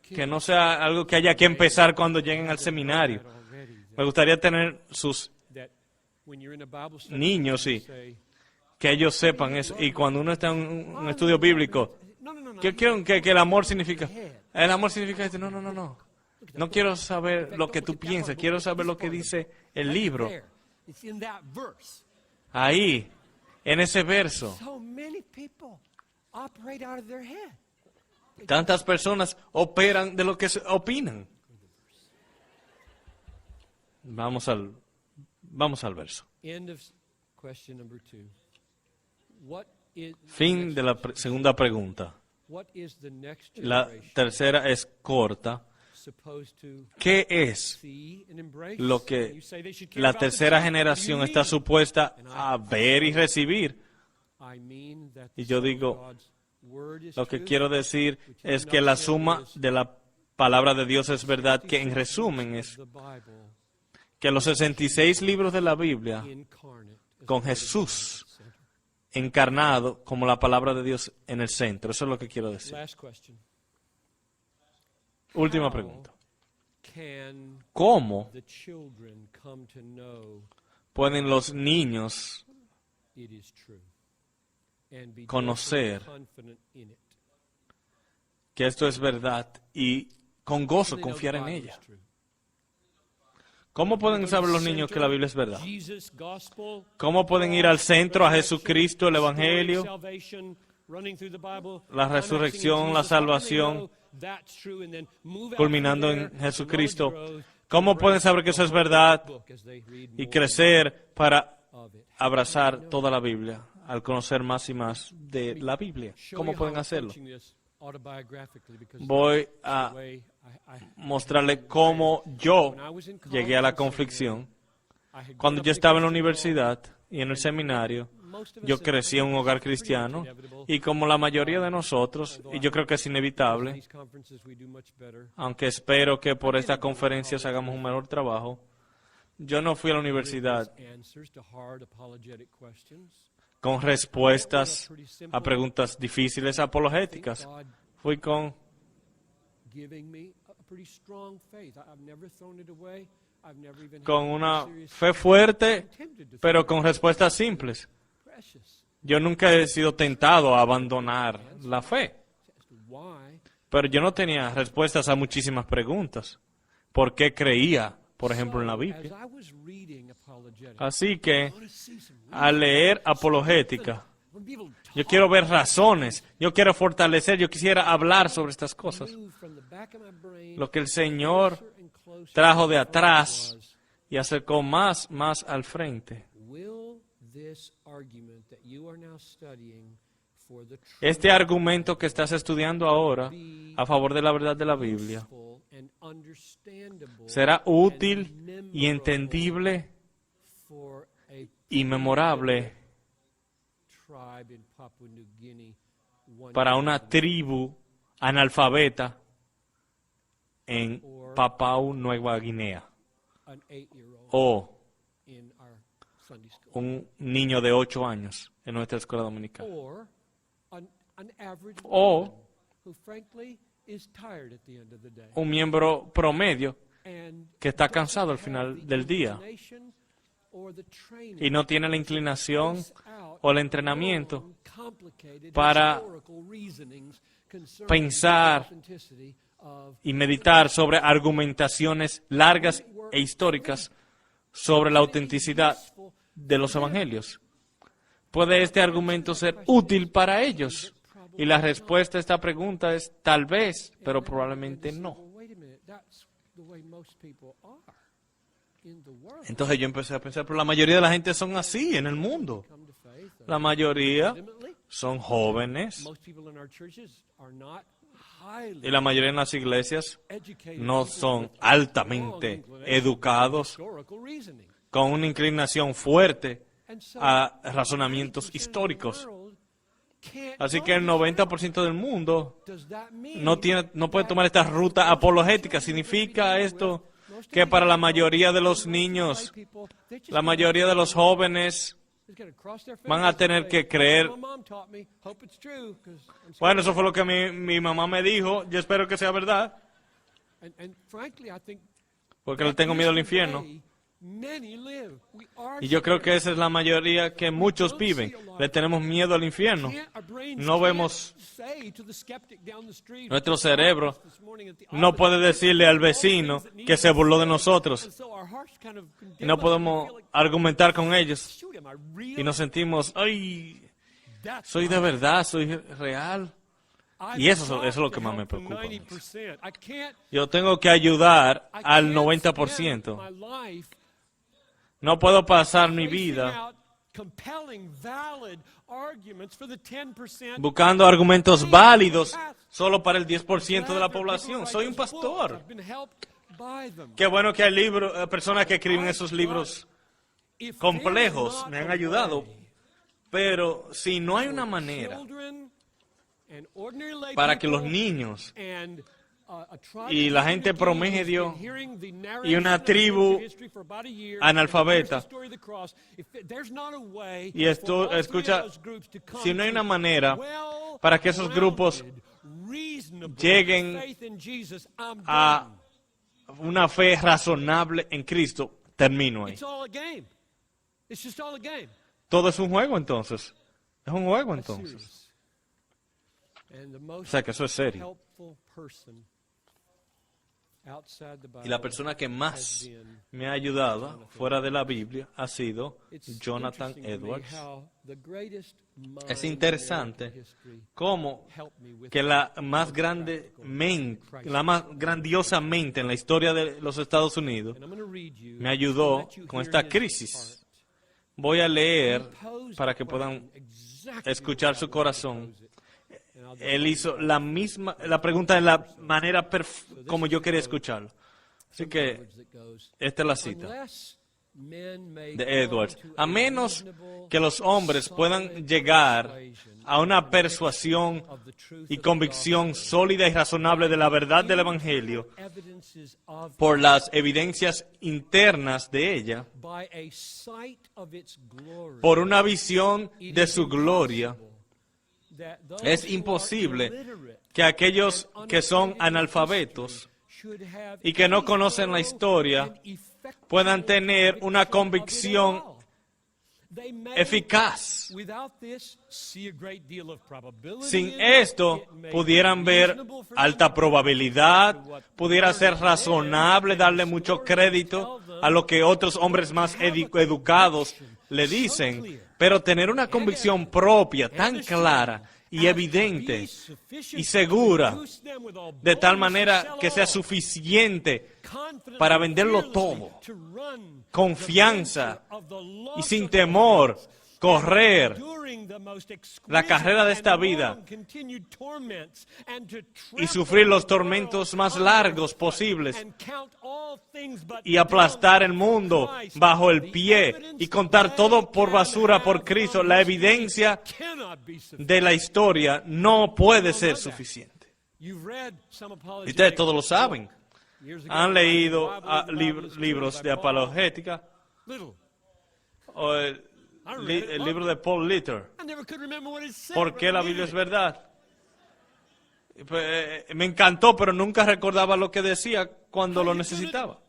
Que no sea algo que haya que empezar cuando lleguen al seminario. Me gustaría tener sus niños, sí, que ellos sepan eso. Y cuando uno está en un estudio bíblico, ¿qué quiero que el amor significa? El amor significa esto. No. No quiero saber lo que tú piensas, quiero saber lo que dice el libro. Ahí, en ese verso. Tantas personas operan de lo que opinan. Vamos al verso. Fin de la segunda pregunta. La tercera es corta. ¿Qué es lo que la tercera generación está supuesta a ver y recibir? Y yo digo, lo que quiero decir es que la suma de la palabra de Dios es verdad, que en resumen es que los 66 libros de la Biblia, con Jesús encarnado como la palabra de Dios en el centro. Eso es lo que quiero decir. Última pregunta. ¿Cómo pueden los niños conocer que esto es verdad y con gozo confiar en ella? ¿Cómo pueden saber los niños que la Biblia es verdad? ¿Cómo pueden ir al centro, a Jesucristo, el Evangelio, la resurrección, la salvación, culminando en Jesucristo? ¿Cómo pueden saber que eso es verdad y crecer para abrazar toda la Biblia, al conocer más y más de la Biblia? ¿Cómo pueden hacerlo? Voy a mostrarle cómo yo llegué a la conflicción. Cuando yo estaba en la universidad y en el seminario, yo crecí en un hogar cristiano y como la mayoría de nosotros, y yo creo que es inevitable, aunque espero que por estas conferencias hagamos un mejor trabajo, yo no fui a la universidad con respuestas a preguntas difíciles apologéticas. Fui con una fe fuerte, pero con respuestas simples. Yo nunca he sido tentado a abandonar la fe, pero yo no tenía respuestas a muchísimas preguntas. ¿Por qué creía, por ejemplo, en la Biblia? Así que, al leer apologética, yo quiero ver razones, yo quiero fortalecer, yo quisiera hablar sobre estas cosas. Lo que el Señor trajo de atrás y acercó más al frente. Este argumento que estás estudiando ahora a favor de la verdad de la Biblia será útil y entendible y memorable para una tribu analfabeta en Papúa Nueva Guinea, o un niño de 8 años en nuestra escuela dominical, o un miembro promedio que está cansado al final del día y no tiene la inclinación o el entrenamiento para pensar y meditar sobre argumentaciones largas e históricas sobre la autenticidad de los evangelios. ¿Puede este argumento ser útil para ellos? Y la respuesta a esta pregunta es tal vez, pero probablemente no. Entonces yo empecé a pensar, pero la mayoría de la gente son así en el mundo. La mayoría son jóvenes y la mayoría en las iglesias no son altamente educados con una inclinación fuerte a razonamientos históricos. Así que el 90% del mundo no puede tomar esta ruta apologética. ¿Significa esto que para la mayoría de los niños, la mayoría de los jóvenes van a tener que creer? Bueno, eso fue lo que mi mamá me dijo. Yo espero que sea verdad, porque le tengo miedo al infierno. Y yo creo que esa es la mayoría que muchos viven. Le tenemos miedo al infierno. No vemos, nuestro cerebro no puede decirle al vecino que se burló de nosotros. Y no podemos argumentar con ellos. Y nos sentimos, ay, soy de verdad, soy real. Y eso es lo que más me preocupa. Yo tengo que ayudar al 90%. No puedo pasar mi vida buscando argumentos válidos solo para el 10% de la población. Soy un pastor. Qué bueno que hay personas que escriben esos libros complejos, me han ayudado. Pero si no hay una manera para que los niños y la gente promedio y una tribu analfabeta, y esto, escucha, si no hay una manera para que esos grupos lleguen a una fe razonable en Cristo, termino ahí. Todo es un juego entonces. Es un juego entonces. O sea que eso es serio. Y la persona que más me ha ayudado fuera de la Biblia ha sido Jonathan Edwards. Es interesante cómo que la más grandiosa mente en la historia de los Estados Unidos me ayudó con esta crisis. Voy a leer para que puedan escuchar su corazón. Él hizo la pregunta de la manera como yo quería escucharlo. Así que esta es la cita de Edwards. A menos que los hombres puedan llegar a una persuasión y convicción sólida y razonable de la verdad del Evangelio por las evidencias internas de ella, por una visión de su gloria, es imposible que aquellos que son analfabetos y que no conocen la historia puedan tener una convicción eficaz. Sin esto, pudieran ver alta probabilidad, pudiera ser razonable darle mucho crédito a lo que otros hombres más educados le dicen, pero tener una convicción propia tan clara y evidente y segura, de tal manera que sea suficiente para venderlo todo, confianza y sin temor correr la carrera de esta vida y sufrir los tormentos más largos posibles y aplastar el mundo bajo el pie y contar todo por basura por Cristo, la evidencia de la historia no puede ser suficiente. Y ustedes todos lo saben. Han leído libros de apologética o el libro de Paul Litter. ¿Por qué la Biblia es verdad? Me encantó, pero nunca recordaba lo que decía cuando lo necesitaba.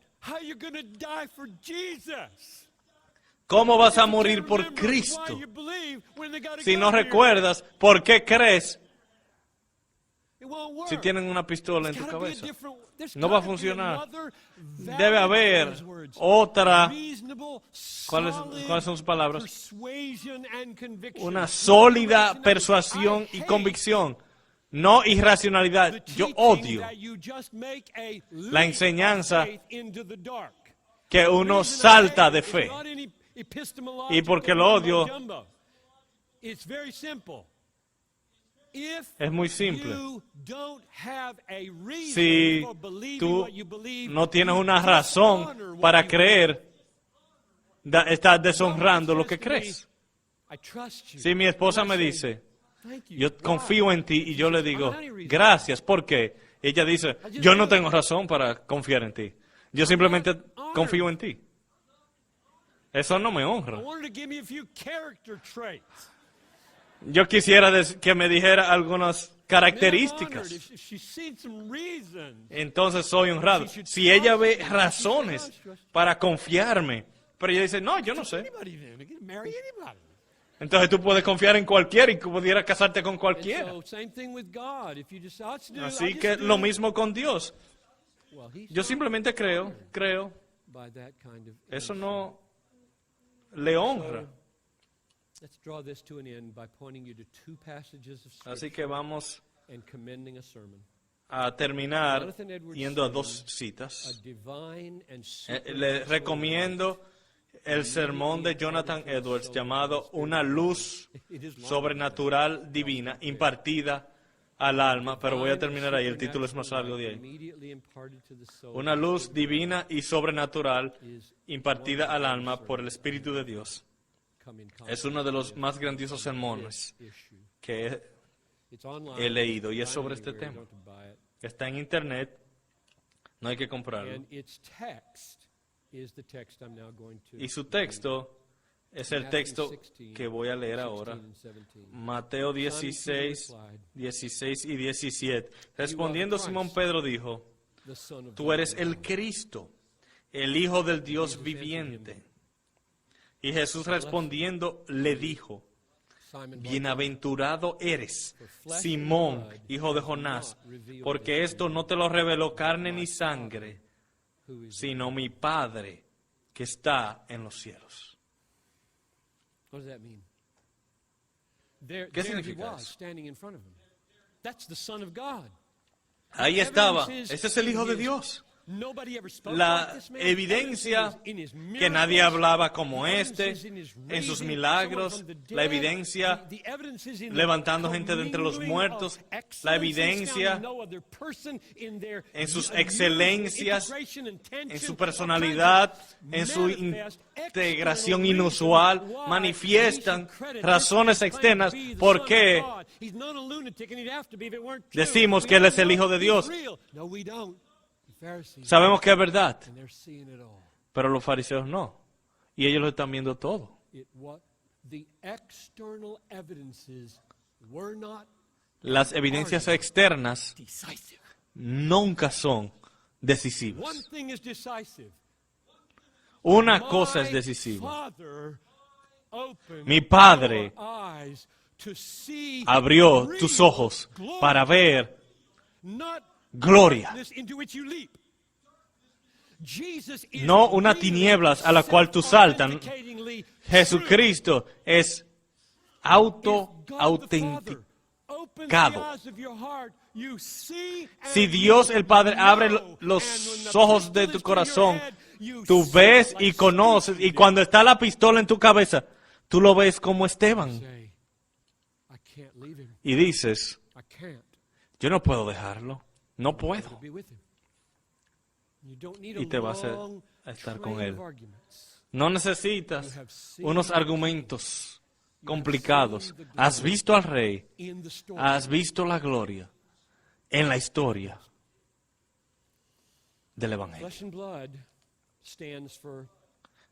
¿Cómo vas a morir por Cristo si no recuerdas por qué crees? Si tienen una pistola en tu cabeza, no va a funcionar. Debe haber otra. ¿Cuáles son sus palabras? Una sólida persuasión y convicción, no irracionalidad. Yo odio la enseñanza que uno salta de fe. Y porque lo odio, es muy simple. Si tú no tienes una razón para creer, estás deshonrando lo que crees. Si mi esposa me dice, yo confío en ti, y yo le digo, gracias, ¿por qué? Ella dice, yo no tengo razón para confiar en ti. Yo simplemente confío en ti. Eso no me honra. Yo quisiera que me dijera algunas características. Entonces soy honrado. Si ella ve razones para confiarme, pero ella dice, no, yo no sé. Entonces tú puedes confiar en cualquiera y pudieras casarte con cualquiera. Así que lo mismo con Dios. Yo simplemente creo. Eso no le honra. Así que vamos a terminar yendo a dos citas. Le recomiendo el sermón de Jonathan Edwards llamado Una luz sobrenatural divina impartida al alma, pero voy a terminar ahí, el título es más largo de ahí. Una luz divina y sobrenatural impartida al alma por el Espíritu de Dios. Es uno de los más grandiosos sermones que he leído y es sobre este tema. Está en internet, no hay que comprarlo. Y su texto es el texto que voy a leer ahora. Mateo 16, 16 y 17. Respondiendo Simón Pedro dijo, tú eres el Cristo, el Hijo del Dios viviente. Y Jesús respondiendo le dijo, bienaventurado eres, Simón, hijo de Jonás, porque esto no te lo reveló carne ni sangre, sino mi Padre que está en los cielos. ¿Qué significa eso? Ahí estaba, ese es el Hijo de Dios. La evidencia que nadie hablaba como este, en sus milagros, la evidencia levantando gente de entre los muertos, la evidencia en sus excelencias, en su personalidad, en su integración inusual, manifiestan razones externas por qué decimos que Él es el Hijo de Dios. Sabemos que es verdad, pero los fariseos no. Y ellos lo están viendo todo. Las evidencias externas nunca son decisivas. Una cosa es decisiva. Mi Padre abrió tus ojos para ver gloria. No una tinieblas a la cual tú saltas. Jesucristo es autenticado. Si Dios el Padre abre los ojos de tu corazón, tú ves y conoces, y cuando está la pistola en tu cabeza, tú lo ves como Esteban say, I can't leave him. y dices, I can't. yo no puedo dejarlo, no To puedo. be with him. You don't need Y te vas long a estar train con él. of arguments. No necesitas unos argumentos complicados. Has visto al Rey, In the story. has visto la gloria en la historia del Evangelio. Flesh and blood stands for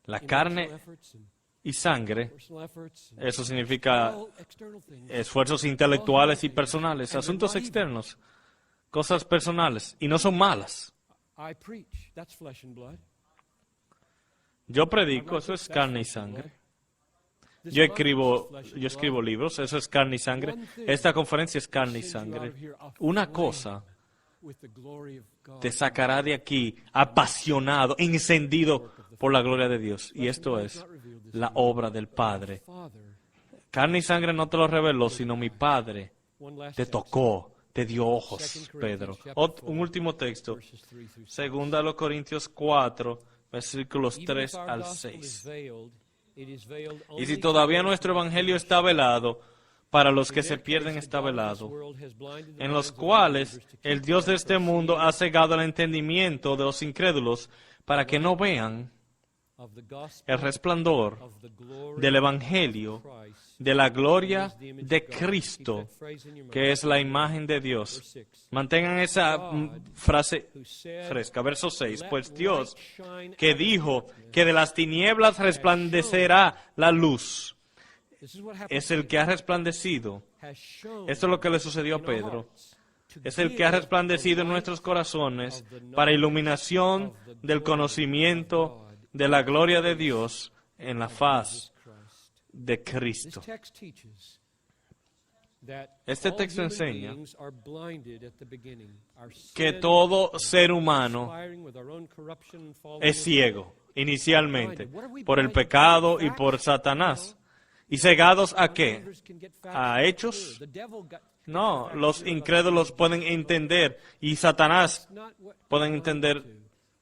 La emotional carne efforts and y sangre, personal efforts and eso significa external things. esfuerzos intelectuales y personales, asuntos externos, cosas personales, y no son malas. I preach. That's flesh and blood. Yo predico, eso es carne y sangre. Yo escribo libros, eso es carne y sangre. Esta conferencia es carne y sangre. Una cosa With the glory of God. te sacará de aquí apasionado, encendido por la gloria de Dios. Y esto es la obra del Padre. Father. Carne y sangre no te lo reveló, sino mi Padre One last te text, tocó, te dio ojos, Pedro. Un último texto, verses 3 through 6. segunda a los Corintios 4, versículos Even 3 if our al gospel is 6. veiled, it is veiled Y si only todavía to those nuestro who evangelio está velado, para los que in se their pierden case, está the God of this velado, world has blinded the en minds los of cuales unbelievers to keep el Dios de them este from mundo seeing ha cegado el entendimiento de los incrédulos para que no vean of the gospel el resplandor of the glory del of Evangelio, Christ, de la gloria who is the image de of God. Keep Cristo, that phrase in your que mind. es la imagen de Verse Dios. 6. Mantengan esa frase Who said, fresca. Verso 6. "Let Pues Dios, light shine que out of dijo darkness." que de las tinieblas resplandecerá la luz, This is what happened es to el him. que ha resplandecido. Has shown Esto es lo que le sucedió a in our Pedro. hearts to Es el que ha give resplandecido the en light nuestros corazones of the knowledge para iluminación of the del glory conocimiento of God de la gloria de Dios en la of faz Jesus Christ. de This Cristo. text teaches that Este all texto human enseña beings are blinded at the beginning. Our que sin, todo ser humano conspiring with our own corruption and es fallenness, ciego inicialmente por el pecado y por Satanás. ¿Y cegados a qué? unbelievers can get facts ¿A from hechos? the devil got- No, los incrédulos pueden entender y Satanás not what pueden entender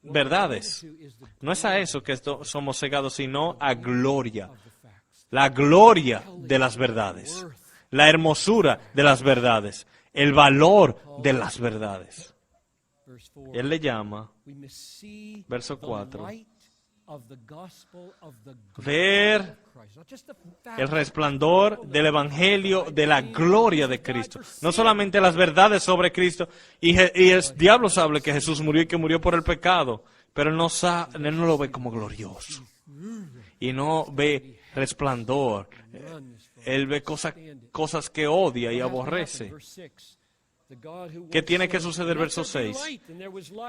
verdades. to is the No es a eso que somos cegados, sino a gloria. of the facts. La gloria de las verdades. La hermosura de las verdades. El valor de las verdades. Verse 4. Él le llama, We must see verso the 4, light of the gospel of the ver glory of Christ. Not just the facts, el resplandor del Evangelio de la gloria de Cristo. No solamente las verdades sobre Cristo. Y el diablo sabe que Jesús murió y que murió por el pecado. Pero él no lo ve como glorioso. Y no ve resplandor. Él ve cosas que odia y aborrece. ¿Qué tiene que suceder? Verso 6.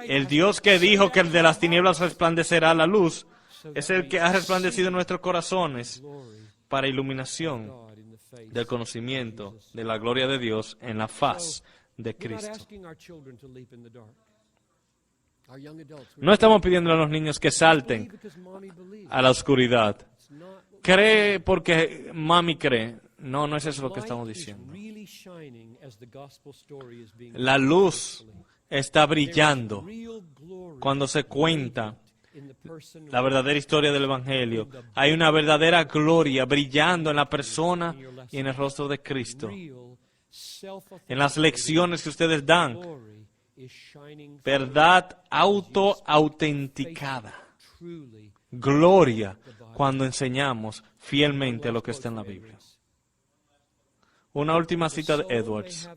El Dios que dijo que el de las tinieblas resplandecerá la luz es el que ha resplandecido en nuestros corazones para iluminación del conocimiento de la gloria de Dios en la faz de Cristo. No estamos pidiendo a los niños que salten a la oscuridad. Cree porque mami cree. No, no es eso lo que estamos diciendo. La luz está brillando cuando se cuenta la verdadera historia del Evangelio. Hay una verdadera gloria brillando en la persona y en el rostro de Cristo. En las lecciones que ustedes dan, verdad auto-autenticada. Gloria cuando enseñamos fielmente lo que está en la Biblia. Una última cita de Edwards.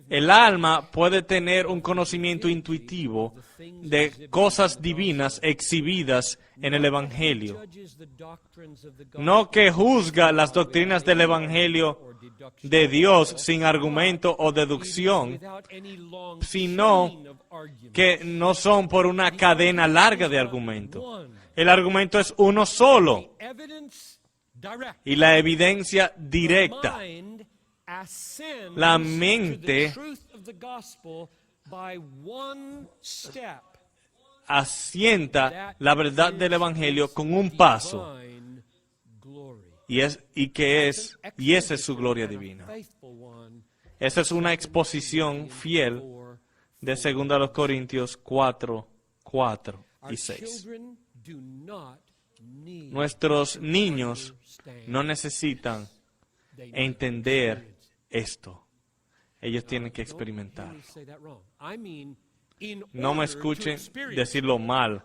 El alma puede tener un conocimiento intuitivo de cosas divinas exhibidas en el Evangelio. No que juzga las doctrinas del Evangelio de Dios sin argumento o deducción, sino que no son por una cadena larga de argumento. El argumento es uno solo. Y la evidencia directa. La mente asienta la verdad del Evangelio con un paso. Y esa es su gloria divina. Esa es una exposición fiel de 2 Corintios 4, 4 y 6. Nuestros niños no necesitan entender esto. Ellos tienen que experimentarlo. No me escuchen decirlo mal.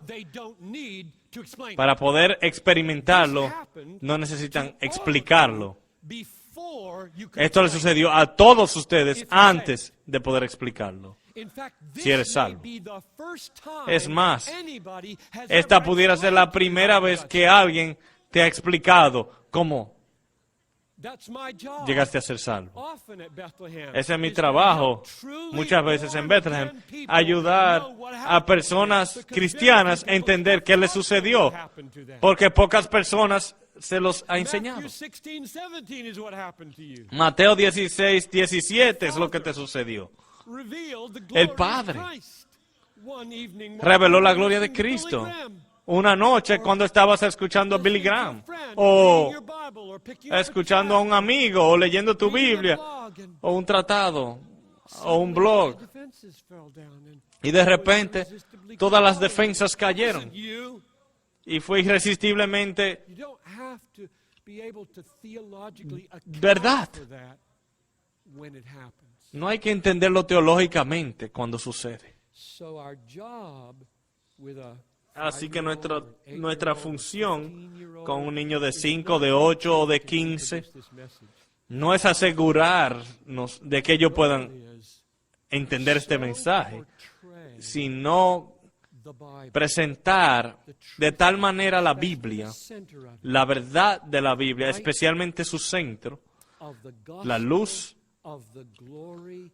Para poder experimentarlo, no necesitan explicarlo. Esto le sucedió a todos ustedes antes de poder explicarlo. Si eres salvo. Es más, esta pudiera ser la primera vez que alguien te ha explicado cómo llegaste a ser salvo. Ese es mi trabajo, muchas veces en Bethlehem, ayudar a personas cristianas a entender qué les sucedió, porque pocas personas se los ha enseñado. Mateo 16, 17 es lo que te sucedió. El Padre reveló la gloria de Cristo una noche cuando estabas escuchando a Billy Graham, o escuchando a un amigo, o leyendo tu Biblia, o un tratado, o un blog. Y de repente, todas las defensas cayeron. Y fue irresistiblemente verdad. No hay que entenderlo teológicamente cuando sucede. Así que nuestra función con un niño de 5, de 8 o de 15 no es asegurarnos de que ellos puedan entender este mensaje, sino presentar de tal manera la Biblia, la verdad de la Biblia, especialmente su centro, la luz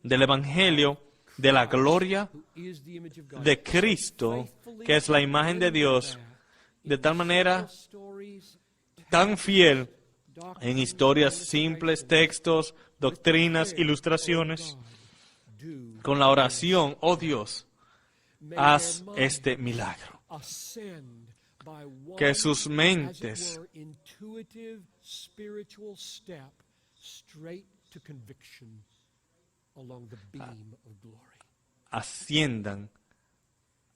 del Evangelio, de la gloria de Cristo, que es la imagen de Dios, de tal manera tan fiel en historias simples, textos, doctrinas, ilustraciones, con la oración, oh Dios, haz este milagro. Que sus mentes asciendan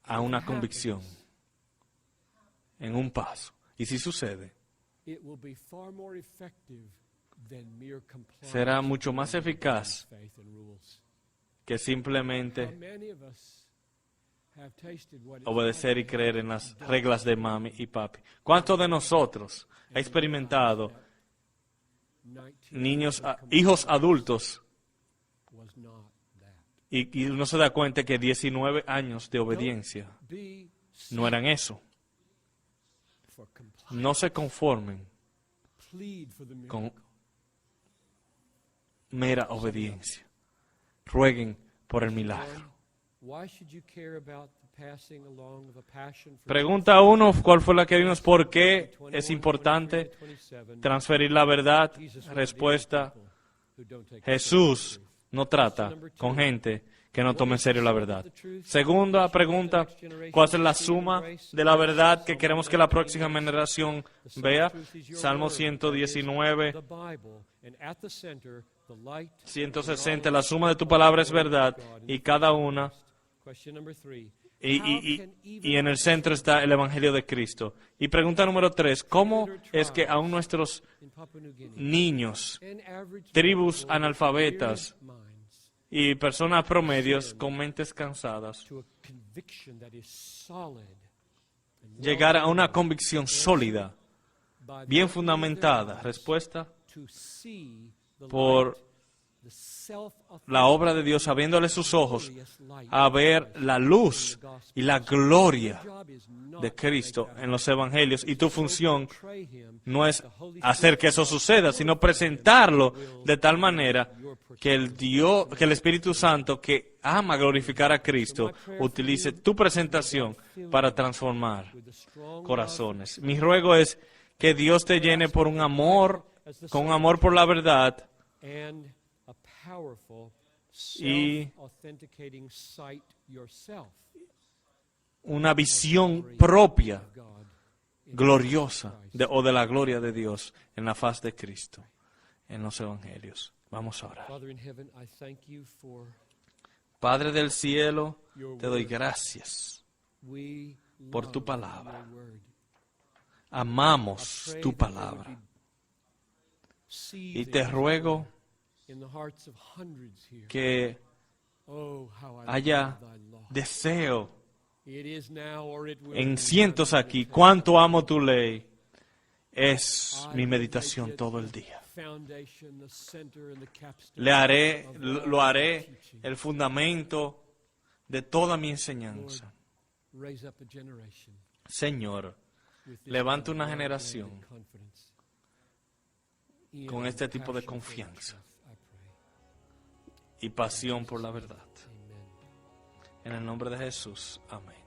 a una convicción en un paso. Y si sucede, será mucho más eficaz que simplemente obedecer y creer en las reglas de mami y papi. ¿Cuántos de nosotros ha experimentado hijos adultos y uno se da cuenta que 19 años de obediencia no eran eso? No se conformen con mera obediencia. Rueguen por el milagro. Pregunta uno, ¿cuál fue la que vimos? ¿Por qué es importante transferir la verdad? Respuesta, Jesús no trata con gente que no tome en serio la verdad. Segunda pregunta, ¿cuál es la suma de la verdad que queremos que la próxima generación vea? Salmo 119, 160, la suma de tu palabra es verdad y cada una. Y en el centro está el Evangelio de Cristo. Y pregunta número 3, ¿cómo es que aún nuestros niños, tribus analfabetas y personas promedios con mentes cansadas, llegar a una convicción sólida, bien fundamentada? Respuesta, por la obra de Dios, abriéndole sus ojos a ver la luz y la gloria de Cristo en los evangelios. Y tu función no es hacer que eso suceda, sino presentarlo de tal manera que el Espíritu Santo, que ama glorificar a Cristo, utilice tu presentación para transformar corazones. Mi ruego es que Dios te llene con un amor por la verdad y una visión propia, gloriosa, de la gloria de Dios en la faz de Cristo, en los evangelios. Vamos a orar. Padre del cielo, te doy gracias por tu palabra. amamos tu palabra. Y te ruego que haya deseo en cientos aquí. Cuánto amo tu ley. Es mi meditación todo el día. Lo haré el fundamento de toda mi enseñanza. Señor, levanta una generación con este tipo de confianza y pasión por la verdad. En el nombre de Jesús, amén.